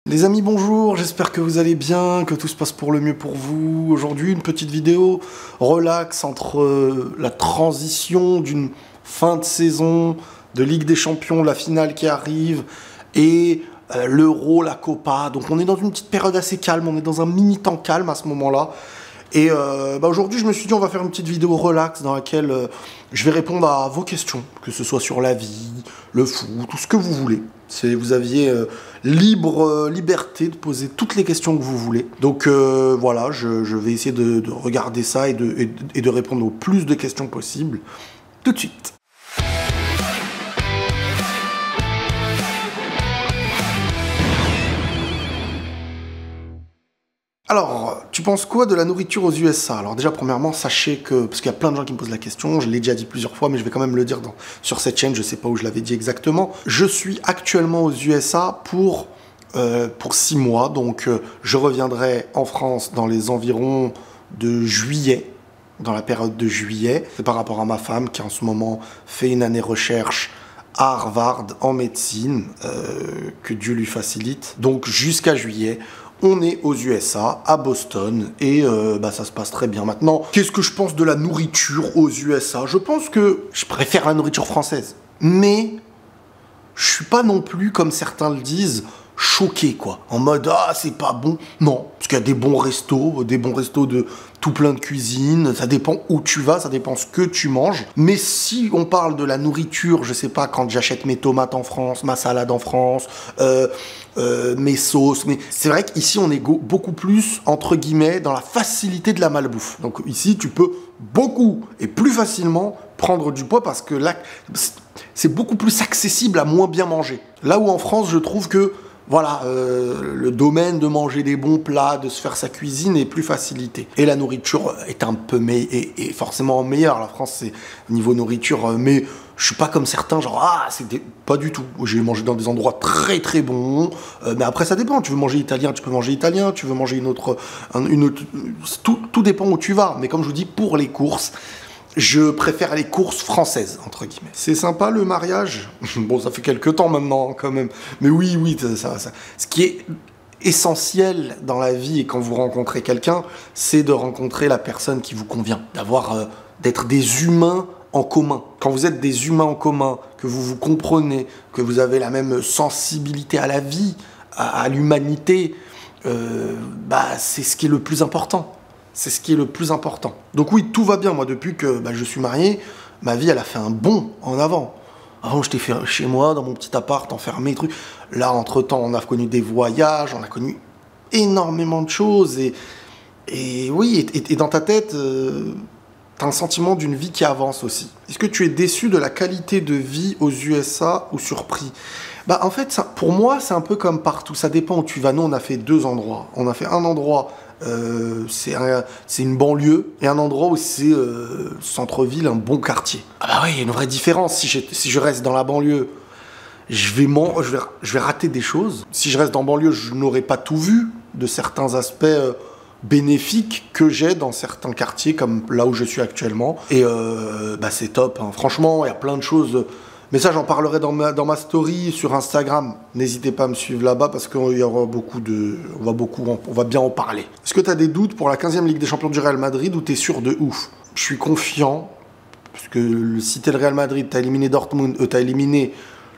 Les amis, bonjour, j'espère que vous allez bien, que tout se passe pour le mieux pour vous. Aujourd'hui, une petite vidéo relax entre la transition d'une fin de saison de Ligue des Champions, la finale qui arrive, et l'Euro, la Copa. Donc on est dans une petite période assez calme, on est dans un mini temps calme à ce moment-là. Et aujourd'hui, je me suis dit, on va faire une petite vidéo relax dans laquelle je vais répondre à vos questions, que ce soit sur la vie, le foot, tout ce que vous voulez. Vous aviez liberté de poser toutes les questions que vous voulez. Donc voilà, je vais essayer de regarder ça et de répondre au plus de questions possibles tout de suite. Alors, tu penses quoi de la nourriture aux USA? Alors déjà, premièrement, sachez que, parce qu'il y a plein de gens qui me posent la question, je l'ai déjà dit plusieurs fois, mais je vais quand même le dire sur cette chaîne, je sais pas où je l'avais dit exactement. Je suis actuellement aux USA pour 6 mois, donc je reviendrai en France dans les environs de juillet, dans la période de juillet. C'est par rapport à ma femme qui en ce moment fait une année recherche à Harvard en médecine, que Dieu lui facilite. Donc jusqu'à juillet, on est aux USA, à Boston, et ça se passe très bien. Maintenant, qu'est-ce que je pense de la nourriture aux USA? Je pense que je préfère la nourriture française, mais je suis pas non plus, comme certains le disent, choqué, quoi. En mode, ah, c'est pas bon. Non, parce qu'il y a des bons restos de tout plein de cuisine. Ça dépend où tu vas, ça dépend ce que tu manges. Mais si on parle de la nourriture, je sais pas, quand j'achète mes tomates en France, ma salade en France, mes sauces, mais c'est vrai qu'ici, on est beaucoup plus, entre guillemets, dans la facilité de la malbouffe. Donc ici, tu peux beaucoup et plus facilement prendre du poids parce que là, c'est beaucoup plus accessible à moins bien manger. Là où en France, je trouve que voilà, le domaine de manger des bons plats, de se faire sa cuisine est plus facilité. Et la nourriture est un peu est forcément meilleure. La France, c'est niveau nourriture, mais je suis pas comme certains, genre, pas du tout. J'ai mangé dans des endroits très très bons, mais après ça dépend. Tu veux manger italien, tu peux manger italien, tu veux manger une autre tout dépend où tu vas. Mais comme je vous dis, pour les courses, je préfère les courses françaises, entre guillemets. C'est sympa le mariage. Bon, ça fait quelques temps maintenant, quand même. Mais oui, ça. Ce qui est essentiel dans la vie et quand vous rencontrez quelqu'un, c'est de rencontrer la personne qui vous convient. D'être des humains en commun. Quand vous êtes des humains en commun, que vous vous comprenez, que vous avez la même sensibilité à la vie, à l'humanité, c'est ce qui est le plus important. C'est ce qui est le plus important. Donc oui, tout va bien. Moi, depuis que je suis marié, ma vie, elle a fait un bond en avant. Avant, j'étais chez moi, dans mon petit appart, enfermé, truc. Là, entre-temps, on a connu des voyages, on a connu énormément de choses. Et oui, et dans ta tête, t'as un sentiment d'une vie qui avance aussi. Est-ce que tu es déçu de la qualité de vie aux USA ou surpris? En fait, pour moi, c'est un peu comme partout. Ça dépend où tu vas. Nous, on a fait 2 endroits. On a fait un endroit... c'est une banlieue et un endroit où c'est centre-ville, un bon quartier. Oui, il y a une vraie différence. Si je reste dans la banlieue, je vais rater des choses. Si je reste dans la banlieue, je n'aurai pas tout vu de certains aspects bénéfiques que j'ai dans certains quartiers, comme là où je suis actuellement. Et c'est top, hein. Franchement, il y a plein de choses... Mais ça, j'en parlerai dans ma story sur Instagram. N'hésitez pas à me suivre là-bas parce qu'on va bien en parler. Est-ce que tu as des doutes pour la 15e Ligue des Champions du Real Madrid ou tu es sûr de ouf? Je suis confiant parce que si t'es le Real Madrid, t'as éliminé Dortmund, t'as éliminé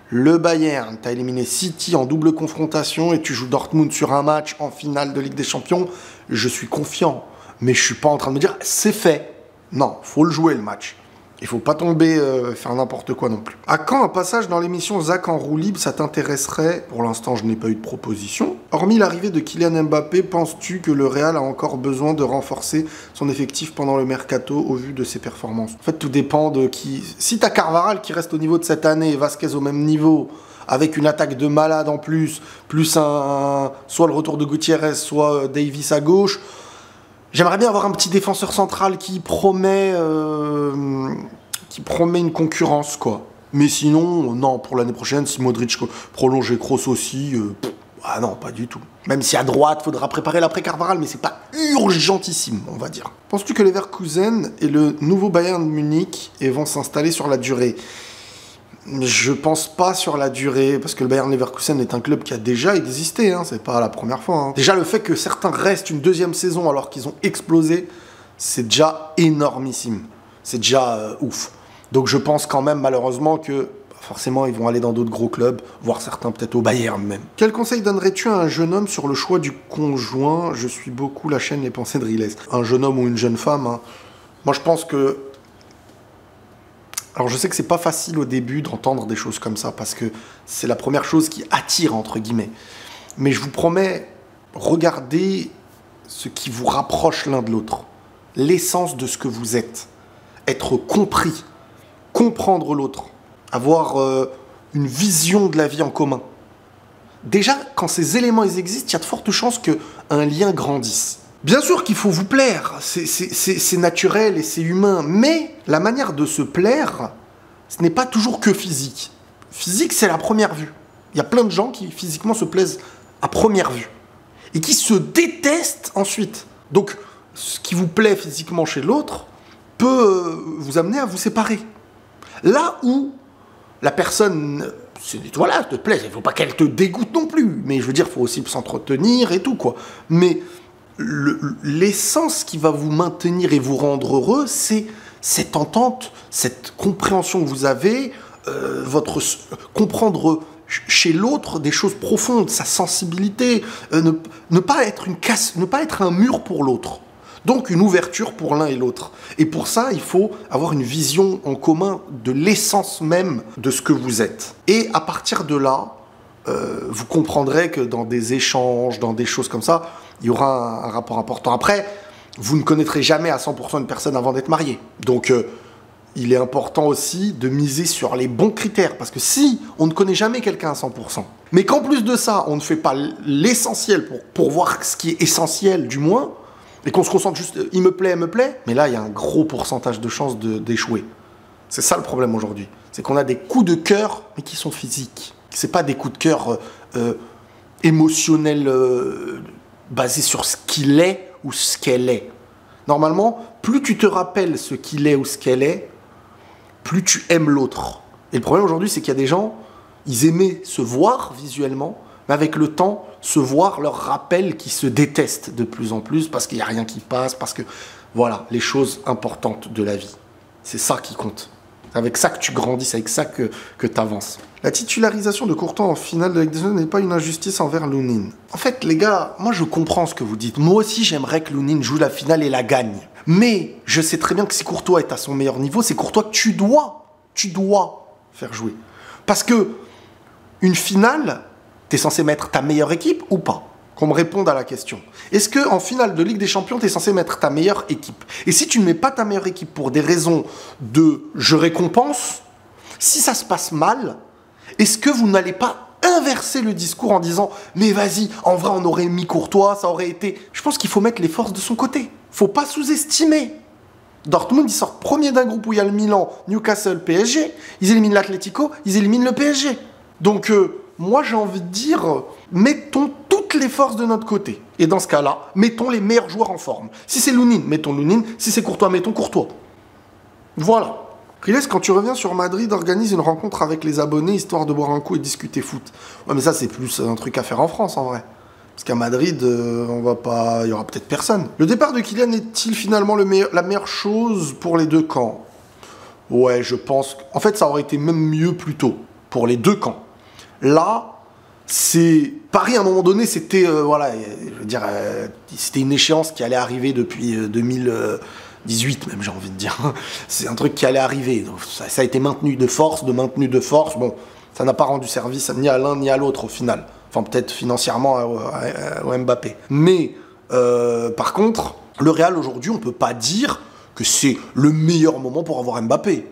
le Bayern, t'as éliminé City en double confrontation et tu joues Dortmund sur un match en finale de Ligue des Champions. Je suis confiant, mais je suis pas en train de me dire c'est fait. Non, faut le jouer le match. Il faut pas tomber, faire n'importe quoi non plus. À quand un passage dans l'émission Zach en roue libre, ça t'intéresserait? Pour l'instant, je n'ai pas eu de proposition. Hormis l'arrivée de Kylian Mbappé, penses-tu que le Real a encore besoin de renforcer son effectif pendant le mercato au vu de ses performances? En fait, tout dépend de qui... Si t'as Carvajal qui reste au niveau de cette année, Vasquez au même niveau, avec une attaque de malade en plus soit le retour de Gutiérrez, soit Davis à gauche... J'aimerais bien avoir un petit défenseur central qui promet une concurrence, quoi. Mais sinon, non, pour l'année prochaine, si Modric prolonge et Kroos aussi, non, pas du tout. Même si à droite, faudra préparer l'après-Carvajal, mais c'est pas urgentissime, on va dire. Penses-tu que Leverkusen est le nouveau Bayern Munich et vont s'installer sur la durée? Je pense pas sur la durée, parce que le Bayern Leverkusen est un club qui a déjà existé, hein, c'est pas la première fois. Hein. Déjà, le fait que certains restent une deuxième saison alors qu'ils ont explosé, c'est déjà énormissime. C'est déjà ouf. Donc je pense quand même, malheureusement, que forcément, ils vont aller dans d'autres gros clubs, voire certains peut-être au Bayern même. Quel conseil donnerais-tu à un jeune homme sur le choix du conjoint? Je suis beaucoup la chaîne Les Pensées de Riles. Un jeune homme ou une jeune femme, hein. Moi, je pense que... Alors, je sais que c'est pas facile au début d'entendre des choses comme ça, parce que c'est la première chose qui attire, entre guillemets. Mais je vous promets, regardez ce qui vous rapproche l'un de l'autre. L'essence de ce que vous êtes. Être compris. Comprendre l'autre. Avoir une vision de la vie en commun. Déjà, quand ces éléments ils existent, il y a de fortes chances qu'un lien grandisse. Bien sûr qu'il faut vous plaire, c'est naturel et c'est humain, mais la manière de se plaire, ce n'est pas toujours que physique. Physique, c'est la première vue. Il y a plein de gens qui physiquement se plaisent à première vue et qui se détestent ensuite. Donc, ce qui vous plaît physiquement chez l'autre peut vous amener à vous séparer. Là où la personne, voilà, te plaît, il ne faut pas qu'elle te dégoûte non plus, mais je veux dire, il faut aussi s'entretenir et tout, quoi. Mais l'essence qui va vous maintenir et vous rendre heureux, c'est cette entente, cette compréhension que vous avez, comprendre chez l'autre des choses profondes, sa sensibilité, ne pas être ne pas être un mur pour l'autre. Donc une ouverture pour l'un et l'autre. Et pour ça, il faut avoir une vision en commun de l'essence même de ce que vous êtes. Et à partir de là, vous comprendrez que dans des échanges, dans des choses comme ça, il y aura un rapport important. Après, vous ne connaîtrez jamais à 100% une personne avant d'être marié. Donc, il est important aussi de miser sur les bons critères. Parce que si on ne connaît jamais quelqu'un à 100%, mais qu'en plus de ça, on ne fait pas l'essentiel pour voir ce qui est essentiel du moins, et qu'on se concentre juste, il me plaît, mais là, il y a un gros pourcentage de chances d'échouer. C'est ça le problème aujourd'hui. C'est qu'on a des coups de cœur, mais qui sont physiques. C'est pas des coups de cœur émotionnels basés sur ce qu'il est ou ce qu'elle est. Normalement, plus tu te rappelles ce qu'il est ou ce qu'elle est, plus tu aimes l'autre. Et le problème aujourd'hui, c'est qu'il y a des gens, ils aimaient se voir visuellement, mais avec le temps, se voir leur rappelle qu'ils se détestent de plus en plus parce qu'il n'y a rien qui passe, parce que, voilà, les choses importantes de la vie. C'est ça qui compte. C'est avec ça que tu grandis, c'est avec ça que tu avances. La titularisation de Courtois en finale de la Ligue des Champions n'est pas une injustice envers Lounine. En fait, les gars, moi je comprends ce que vous dites. Moi aussi, j'aimerais que Lounine joue la finale et la gagne. Mais je sais très bien que si Courtois est à son meilleur niveau, c'est Courtois que tu dois faire jouer. Parce que une finale, t'es censé mettre ta meilleure équipe ou pas? Qu'on me réponde à la question. Est-ce qu'en finale de Ligue des Champions, t'es censé mettre ta meilleure équipe? Et si tu ne mets pas ta meilleure équipe pour des raisons de « je récompense », si ça se passe mal, est-ce que vous n'allez pas inverser le discours en disant « mais vas-y, en vrai, on aurait mis Courtois, ça aurait été... » Je pense qu'il faut mettre les forces de son côté. Faut pas sous-estimer. Dortmund, ils sortent premier d'un groupe où il y a le Milan, Newcastle, PSG. Ils éliminent l'Atlético, ils éliminent le PSG. Donc, moi, j'ai envie de dire, mettons toutes les forces de notre côté. Et dans ce cas-là, mettons les meilleurs joueurs en forme. Si c'est Lounine, mettons Lounine. Si c'est Courtois, mettons Courtois. Voilà. Riles, quand tu reviens sur Madrid, organise une rencontre avec les abonnés, histoire de boire un coup et discuter foot. Ouais, mais ça, c'est plus un truc à faire en France, en vrai. Parce qu'à Madrid, on va pas... il y aura peut-être personne. Le départ de Kylian est-il finalement la meilleure chose pour les deux camps? Ouais, je pense... En fait, ça aurait été même mieux plus tôt, pour les deux camps. Là, c'est... Paris, à un moment donné, c'était... voilà, je veux dire, c'était une échéance qui allait arriver depuis 2018, même, j'ai envie de dire. C'est un truc qui allait arriver. Donc, ça a été maintenu de force, Bon, ça n'a pas rendu service ni à l'un ni à l'autre, au final. Enfin, peut-être financièrement au Mbappé. Mais, par contre, le Real, aujourd'hui, on ne peut pas dire que c'est le meilleur moment pour avoir Mbappé.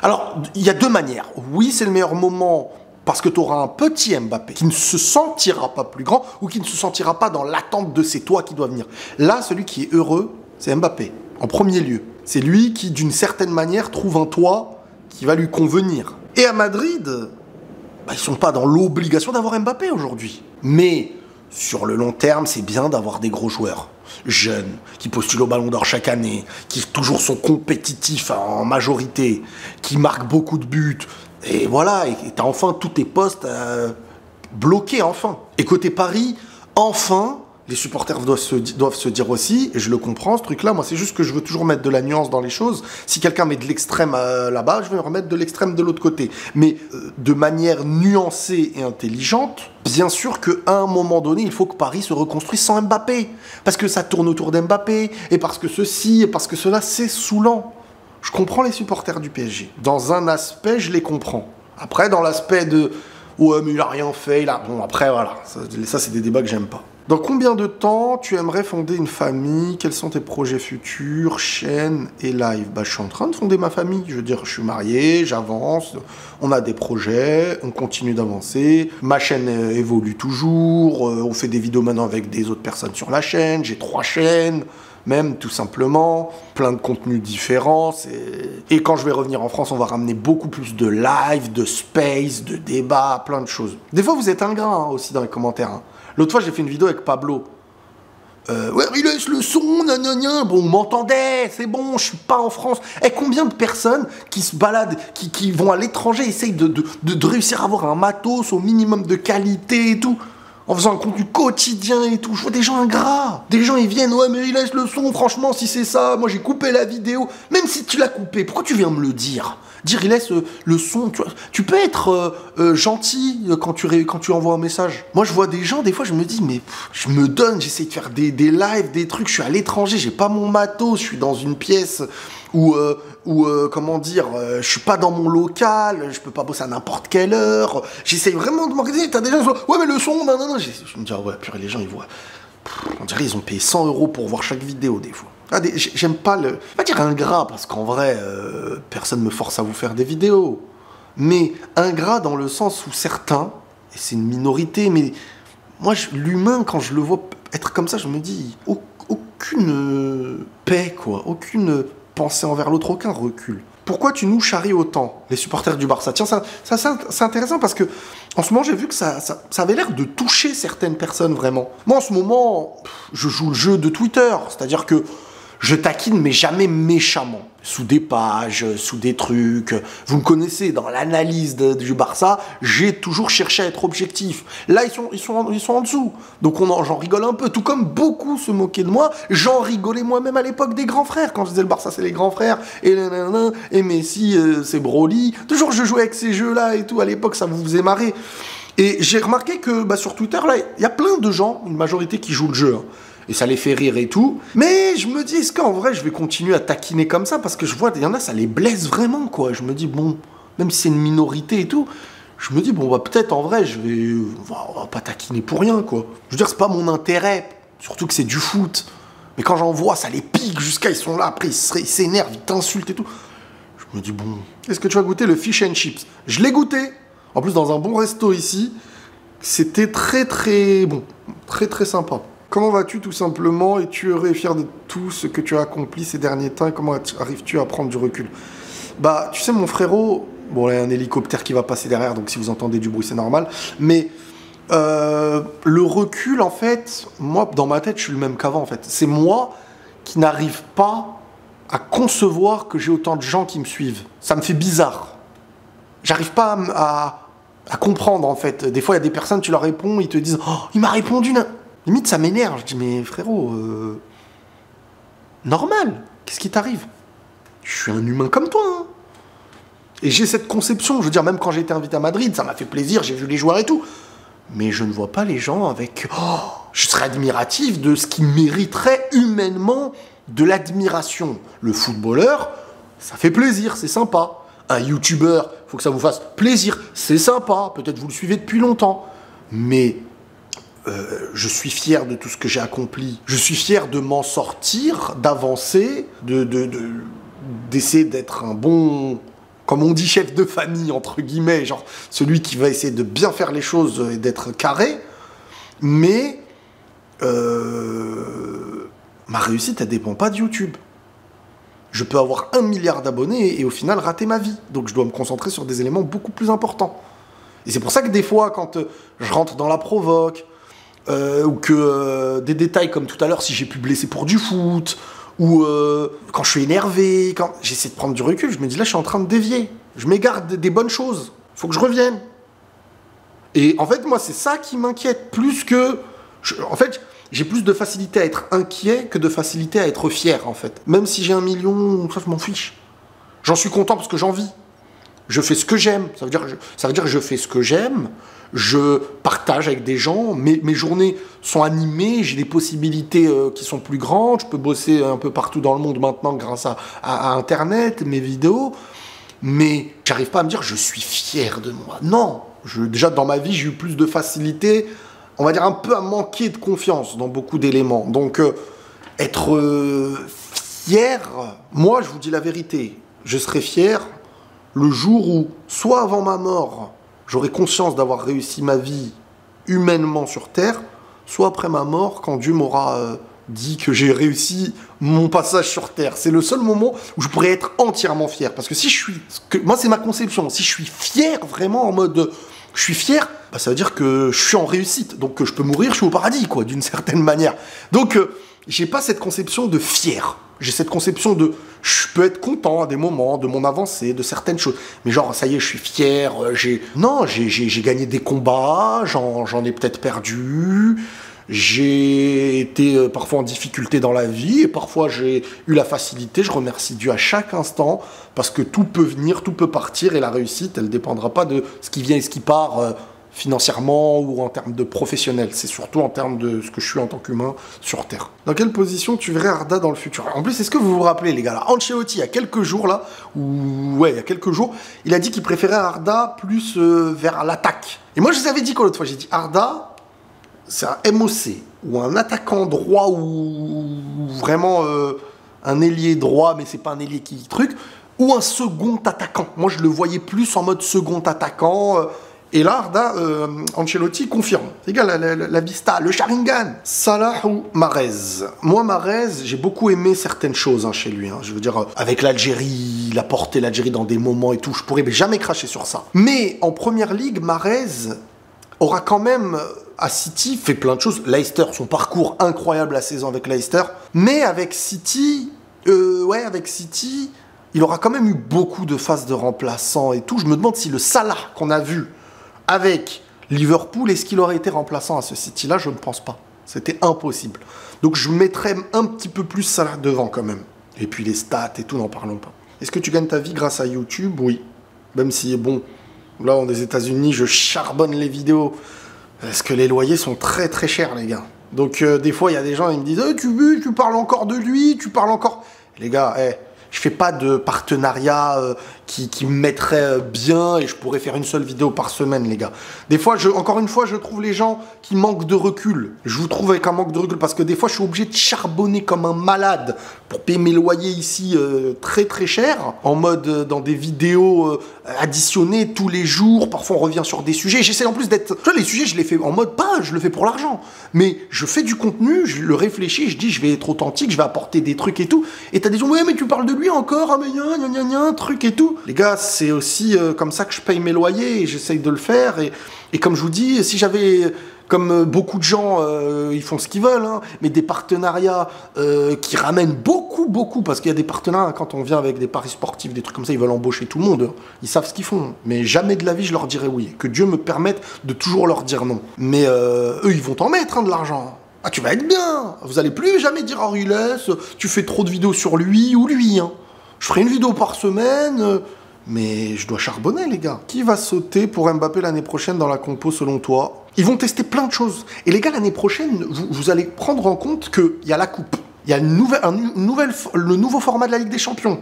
Alors, il y a deux manières. Oui, c'est le meilleur moment parce que tu auras un petit Mbappé qui ne se sentira pas plus grand ou qui ne se sentira pas dans l'attente de c'est toi qui doit venir. Là, celui qui est heureux, c'est Mbappé, en premier lieu. C'est lui qui, d'une certaine manière, trouve un toit qui va lui convenir. Et à Madrid, ils ne sont pas dans l'obligation d'avoir Mbappé aujourd'hui. Mais Sur le long terme, c'est bien d'avoir des gros joueurs, jeunes, qui postulent au Ballon d'Or chaque année, qui toujours sont compétitifs en majorité, qui marquent beaucoup de buts. Et voilà, et t'as enfin tous tes postes bloqués, enfin. Et côté Paris, enfin, les supporters doivent se dire aussi, et je le comprends ce truc-là, moi c'est juste que je veux toujours mettre de la nuance dans les choses. Si quelqu'un met de l'extrême là-bas, je vais remettre de l'extrême de l'autre côté. Mais de manière nuancée et intelligente, bien sûr qu'à un moment donné, il faut que Paris se reconstruise sans Mbappé. Parce que ça tourne autour d'Mbappé, et parce que ceci, et parce que cela, c'est saoulant. Je comprends les supporters du PSG. Dans un aspect, je les comprends. Après, dans l'aspect de « ouais, mais il a rien fait, là », bon, après, voilà, ça c'est des débats que j'aime pas. Dans combien de temps tu aimerais fonder une famille? Quels sont tes projets futurs, chaîne et live? Bah, je suis en train de fonder ma famille. Je veux dire, je suis marié, j'avance, on a des projets, on continue d'avancer. Ma chaîne évolue toujours, on fait des vidéos maintenant avec des autres personnes sur la chaîne. J'ai 3 chaînes, même, tout simplement. Plein de contenus différents. Et quand je vais revenir en France, on va ramener beaucoup plus de live, de space, de débats, plein de choses. Des fois, vous êtes ingrats hein, aussi dans les commentaires. Hein. L'autre fois, j'ai fait une vidéo avec Pablo. Ouais, il laisse le son, nanana. Bon, on m'entendait, c'est bon, je suis pas en France. Et combien de personnes qui se baladent, qui vont à l'étranger, essayent de réussir à avoir un matos au minimum de qualité et tout, en faisant un contenu quotidien et tout. Je vois des gens ingrats. Des gens, ils viennent, ouais, mais il laisse le son, franchement, si c'est ça, moi j'ai coupé la vidéo. Même si tu l'as coupé, pourquoi tu viens me le dire? Dire il laisse le son, tu peux être gentil quand tu envoies un message. Moi je vois des gens, des fois je me dis mais je me donne, j'essaie de faire des lives, des trucs, je suis à l'étranger, j'ai pas mon matos, je suis dans une pièce où comment dire, je suis pas dans mon local, je peux pas bosser à n'importe quelle heure, j'essaie vraiment de m'organiser, t'as des gens qui disent ouais mais le son, non, je me dis ah ouais purée les gens ils voient, on dirait ils ont payé 100 € pour voir chaque vidéo des fois. J'aime pas le... Je vais pas dire ingrat, parce qu'en vrai, personne me force à vous faire des vidéos. Mais ingrat dans le sens où certains, et c'est une minorité, mais moi, l'humain, quand je le vois être comme ça, je me dis, aucune paix, quoi. Aucune pensée envers l'autre, aucun recul. Pourquoi tu nous charries autant, les supporters du Barça? Tiens, ça c'est intéressant parce que en ce moment, j'ai vu que ça avait l'air de toucher certaines personnes, vraiment. Moi, en ce moment, je joue le jeu de Twitter, c'est-à-dire que je taquine, mais jamais méchamment. Sous des pages, sous des trucs. Vous me connaissez, dans l'analyse du Barça, j'ai toujours cherché à être objectif. Là, ils sont en dessous. Donc j'en rigole un peu. Tout comme beaucoup se moquaient de moi, j'en rigolais moi-même à l'époque des grands frères. Quand je disais le Barça, c'est les grands frères. Et Messi, c'est Broly. Toujours, je jouais avec ces jeux-là et tout. À l'époque, ça vous faisait marrer. Et j'ai remarqué que sur Twitter, là, il y a plein de gens, une majorité qui jouent le jeu. Hein. Et ça les fait rire et tout. Mais je me dis, est-ce qu'en vrai, je vais continuer à taquiner comme ça? Parce que je vois, il y en a, ça les blesse vraiment, quoi. Je me dis, bon, même si c'est une minorité et tout, je me dis, bon, peut-être en vrai, on va pas taquiner pour rien, quoi. Je veux dire, c'est pas mon intérêt. Surtout que c'est du foot. Mais quand j'en vois, ça les pique jusqu'à, ils sont là, après, ils s'énervent, ils t'insultent et tout. Je me dis, bon, est-ce que tu as goûté le fish and chips? Je l'ai goûté. En plus, dans un bon resto ici. C'était très, très bon. Très, très sympa. Comment vas-tu tout simplement? Es-tu heureux et fier de tout ce que tu as accompli ces derniers temps? Et comment arrives-tu à prendre du recul? Bah, tu sais, mon frérot, bon, il y a un hélicoptère qui va passer derrière, donc si vous entendez du bruit, c'est normal. Mais le recul, en fait, moi, dans ma tête, je suis le même qu'avant, en fait. C'est moi qui n'arrive pas à concevoir que j'ai autant de gens qui me suivent. Ça me fait bizarre. J'arrive pas à comprendre, en fait. Des fois, il y a des personnes, tu leur réponds, ils te disent « Oh, il m'a répondu !» Limite, ça m'énerve. Je dis, mais frérot, normal, qu'est-ce qui t'arrive? Je suis un humain comme toi. Hein. Et j'ai cette conception, je veux dire, même quand j'ai été invité à Madrid, ça m'a fait plaisir, j'ai vu les joueurs et tout. Mais je ne vois pas les gens avec... Oh, je serais admiratif de ce qui mériterait humainement de l'admiration. Le footballeur, ça fait plaisir, c'est sympa. Un youtubeur, il faut que ça vous fasse plaisir, c'est sympa. Peut-être vous le suivez depuis longtemps. Mais... je suis fier de tout ce que j'ai accompli. Je suis fier de m'en sortir, d'avancer, d'essayer d'être un bon, comme on dit, chef de famille, entre guillemets, genre celui qui va essayer de bien faire les choses et d'être carré. Mais ma réussite, elle dépend pas de YouTube. Je peux avoir 1 milliard d'abonnés et au final rater ma vie. Donc je dois me concentrer sur des éléments beaucoup plus importants. Et c'est pour ça que des fois, quand je rentre dans la provoque, ou que des détails comme tout à l'heure, si j'ai pu blesser pour du foot, ou quand je suis énervé, quand j'essaie de prendre du recul, je me dis là, je suis en train de dévier. Je m'égare des bonnes choses. Faut que je revienne. Et en fait, moi, c'est ça qui m'inquiète plus que... En fait, j'ai plus de facilité à être inquiet que de facilité à être fier, en fait. Même si j'ai 1 million, ça, je m'en fiche. J'en suis content parce que j'en vis. Je fais ce que j'aime. Ça veut dire que je fais ce que j'aime. Je partage avec des gens. Mes journées sont animées. J'ai des possibilités qui sont plus grandes. Je peux bosser un peu partout dans le monde maintenant grâce à Internet, mes vidéos. Mais j'arrive pas à me dire je suis fier de moi. Non. Déjà, dans ma vie, j'ai eu plus de facilité, on va dire un peu à manquer de confiance dans beaucoup d'éléments. Donc, être fier, moi, je vous dis la vérité, je serai fier le jour où, soit avant ma mort, j'aurai conscience d'avoir réussi ma vie humainement sur Terre, soit après ma mort, quand Dieu m'aura dit que j'ai réussi mon passage sur Terre. C'est le seul moment où je pourrais être entièrement fier. Parce que si je suis... Moi, c'est ma conception. Si je suis fier, vraiment en mode... Je suis fier, bah, ça veut dire que je suis en réussite. Donc que je peux mourir, je suis au paradis, quoi, d'une certaine manière. Donc, j'ai pas cette conception de fier. J'ai cette conception de... Je peux être content à des moments de mon avancée, de certaines choses. Mais genre, ça y est, je suis fier. Non, j'ai gagné des combats, j'en ai peut-être perdu... J'ai été parfois en difficulté dans la vie et parfois j'ai eu la facilité. Je remercie Dieu à chaque instant parce que tout peut venir, tout peut partir et la réussite, elle ne dépendra pas de ce qui vient et ce qui part financièrement ou en termes de professionnel. C'est surtout en termes de ce que je suis en tant qu'humain sur Terre. Dans quelle position tu verrais Arda dans le futur? En plus, est-ce que vous vous rappelez, les gars, là, Ancelotti, il y a quelques jours, là, il y a quelques jours, il a dit qu'il préférait Arda plus vers l'attaque. Et moi, je vous avais dit quoi l'autre fois? J'ai dit Arda... c'est un MOC, ou un attaquant droit, ou vraiment un ailier droit, mais c'est pas un ailier qui truc, ou un second attaquant. Moi, je le voyais plus en mode second attaquant. Et là, Arda, Ancelotti confirme. Les gars, la vista, le Sharingan. Salah ou Mahrez? Moi, Mahrez, j'ai beaucoup aimé certaines choses chez lui. Je veux dire, avec l'Algérie, il a porté l'Algérie dans des moments et tout. Je pourrais jamais cracher sur ça. Mais en première ligue, Mahrez aura quand même... à City, fait plein de choses. Leicester, son parcours incroyable la saison avec Leicester. Mais avec City, il aura quand même eu beaucoup de phases de remplaçants et tout. Je me demande si le Salah qu'on a vu avec Liverpool, est-ce qu'il aurait été remplaçant à ce City-là? Je ne pense pas. C'était impossible. Donc je mettrais un petit peu plus Salah devant quand même. Et puis les stats et tout, n'en parlons pas. Est-ce que tu gagnes ta vie grâce à YouTube? Oui. Même si, bon, là, on est aux États-Unis, je charbonne les vidéos. Parce que les loyers sont très très chers, les gars. Donc des fois, il y a des gens qui me disent tu parles encore de lui, tu parles encore... Les gars, je fais pas de partenariat qui me mettrait bien et je pourrais faire une seule vidéo par semaine, les gars. Des fois, encore une fois, je trouve les gens qui manquent de recul. Je vous trouve avec un manque de recul parce que des fois, je suis obligé de charbonner comme un malade pour payer mes loyers ici très très cher, en mode dans des vidéos additionnées tous les jours. Parfois, on revient sur des sujets. J'essaie en plus d'être... Tu vois, les sujets, je les fais en mode pas, je le fais pour l'argent. Mais je fais du contenu, je le réfléchis, je dis, je vais être authentique, je vais apporter des trucs et tout. Et t'as des gens, ouais, mais tu parles de lui encore, ah, mais gna, truc et tout. Les gars, c'est aussi comme ça que je paye mes loyers et j'essaye de le faire. Et comme je vous dis, si j'avais, comme beaucoup de gens, ils font ce qu'ils veulent, mais des partenariats qui ramènent beaucoup, parce qu'il y a des partenariats, quand on vient avec des paris sportifs, des trucs comme ça, ils veulent embaucher tout le monde. Ils savent ce qu'ils font. Mais jamais de la vie, je leur dirais oui. Que Dieu me permette de toujours leur dire non. Mais eux, ils vont t'en mettre de l'argent. Ah, tu vas être bien. Vous allez plus jamais dire, oh, il laisse, tu fais trop de vidéos sur lui ou lui. Je ferai une vidéo par semaine, mais je dois charbonner, les gars. Qui va sauter pour Mbappé l'année prochaine dans la compo, selon toi? Ils vont tester plein de choses. Et les gars, l'année prochaine, vous allez prendre en compte qu'il y a la coupe. Il y a le nouveau format de la Ligue des Champions.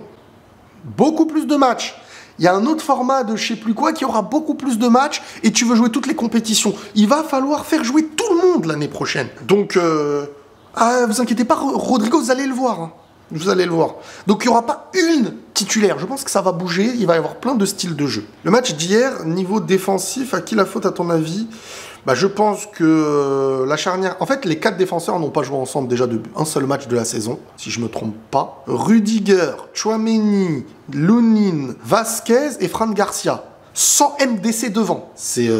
Beaucoup plus de matchs. Il y a un autre format de je sais plus quoi qui aura beaucoup plus de matchs et tu veux jouer toutes les compétitions. Il va falloir faire jouer tout le monde l'année prochaine. Donc, vous inquiétez pas, Rodrigo, vous allez le voir. Vous allez le voir. Donc il n'y aura pas une titulaire. Je pense que ça va bouger. Il va y avoir plein de styles de jeu. Le match d'hier, niveau défensif, à qui la faute à ton avis? Je pense que la charnière... En fait, les 4 défenseurs n'ont pas joué ensemble déjà de un seul match de la saison, si je me trompe pas. Rudiger, Tchouaméni, Lunin, Vasquez et Fran Garcia. Sans MDC devant. C'est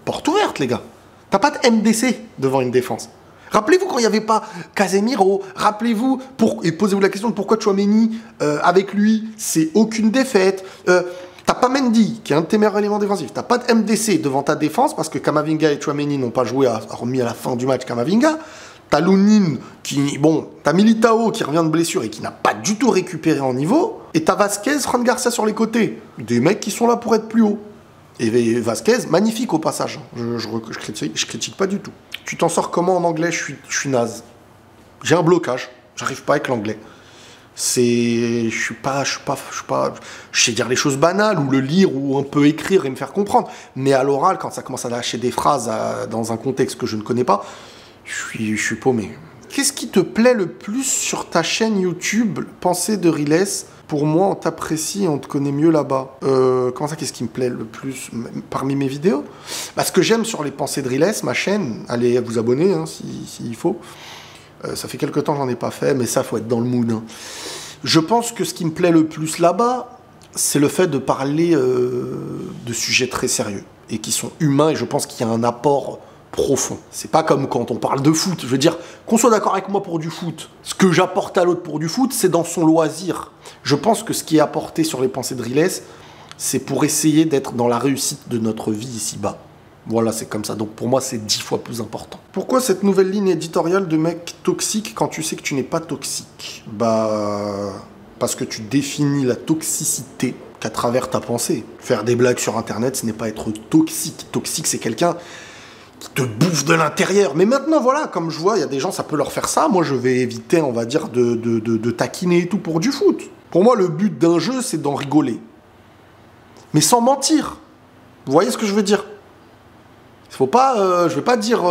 porte ouverte, les gars. T'as pas de MDC devant une défense. Rappelez-vous quand il n'y avait pas Casemiro, rappelez-vous, et posez-vous la question de pourquoi Tchouaméni, avec lui, c'est aucune défaite. T'as pas Mendy, qui est un de tes meilleurs éléments défensifs. T'as pas de MDC devant ta défense, parce que Kamavinga et Tchouaméni n'ont pas joué, hormis à la fin du match Kamavinga. T'as Lounine, t'as Militao qui revient de blessure et qui n'a pas du tout récupéré en niveau. Et t'as Vasquez, Fran Garcia sur les côtés. Des mecs qui sont là pour être plus hauts. Et Vasquez, magnifique au passage. Je critique pas du tout. Tu t'en sors comment en anglais? Je suis naze. J'ai un blocage. J'arrive pas avec l'anglais. Je sais dire les choses banales, ou le lire, ou un peu écrire et me faire comprendre. Mais à l'oral, quand ça commence à lâcher des phrases dans un contexte que je ne connais pas, je suis paumé. Qu'est-ce qui te plaît le plus sur ta chaîne YouTube, Pensée de Riles? Pour moi, on t'apprécie et on te connaît mieux là-bas. Comment ça, qu'est-ce qui me plaît le plus parmi mes vidéos? Ce que j'aime sur les Pensées de Riles, ma chaîne, allez vous abonner hein, s'il faut. Ça fait quelques temps que j'en ai pas fait, mais ça, faut être dans le mood. Hein. Je pense que ce qui me plaît le plus là-bas, c'est le fait de parler de sujets très sérieux et qui sont humains, et je pense qu'il y a un apport profond. C'est pas comme quand on parle de foot. Je veux dire, qu'on soit d'accord avec moi pour du foot, ce que j'apporte à l'autre pour du foot, c'est dans son loisir. Je pense que ce qui est apporté sur les Pensées de Riles, c'est pour essayer d'être dans la réussite de notre vie ici-bas. Voilà, c'est comme ça. Donc pour moi, c'est 10 fois plus important. Pourquoi cette nouvelle ligne éditoriale de mec toxique quand tu sais que tu n'es pas toxique? Parce que tu définis la toxicité qu'à travers ta pensée. Faire des blagues sur Internet, ce n'est pas être toxique. Toxique, c'est quelqu'un qui te bouffe de l'intérieur. Mais maintenant, voilà, comme je vois, il y a des gens, ça peut leur faire ça. Moi, je vais éviter, on va dire, de taquiner et tout pour du foot. Pour moi, le but d'un jeu, c'est d'en rigoler. Mais sans mentir. Vous voyez ce que je veux dire? Faut pas, je vais pas dire,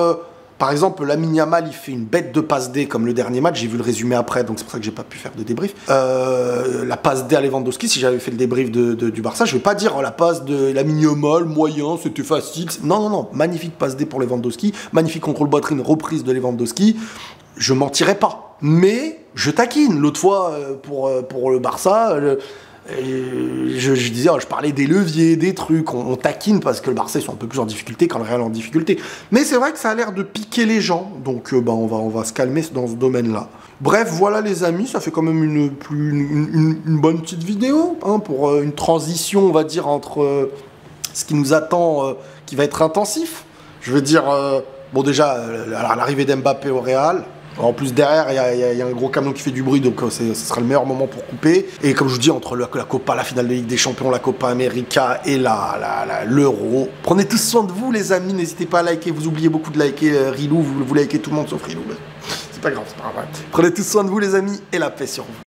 par exemple, Lamine Yamal, il fait une bête de passe D comme le dernier match, j'ai vu le résumé après, donc c'est pour ça que j'ai pas pu faire de débrief. La passe D à Lewandowski, si j'avais fait le débrief du Barça, je vais pas dire la passe de Lamine Yamal, moyen, c'était facile. Non, non, non, magnifique passe D pour Lewandowski, magnifique contrôle poitrine, reprise de Lewandowski. Je mentirais pas, mais je taquine. L'autre fois, pour le Barça, je disais, je parlais des leviers, des trucs, on taquine parce que le Barça ils sont un peu plus en difficulté quand le Real est en difficulté. Mais c'est vrai que ça a l'air de piquer les gens, donc on va se calmer dans ce domaine-là. Bref, voilà les amis, ça fait quand même une bonne petite vidéo, hein, pour une transition, on va dire, entre ce qui nous attend, qui va être intensif. Je veux dire, bon déjà, l'arrivée d'Mbappé au Real. En plus, derrière, il y a un gros camion qui fait du bruit, donc ce sera le meilleur moment pour couper. Et comme je vous dis, entre la Copa, la finale de Ligue des Champions, la Copa América et l'Euro, prenez tous soin de vous, les amis. N'hésitez pas à liker. Vous oubliez beaucoup de liker Rilou. Vous likez tout le monde sauf Rilou. C'est pas grave, c'est pas grave. Prenez tous soin de vous, les amis, et la paix sur vous.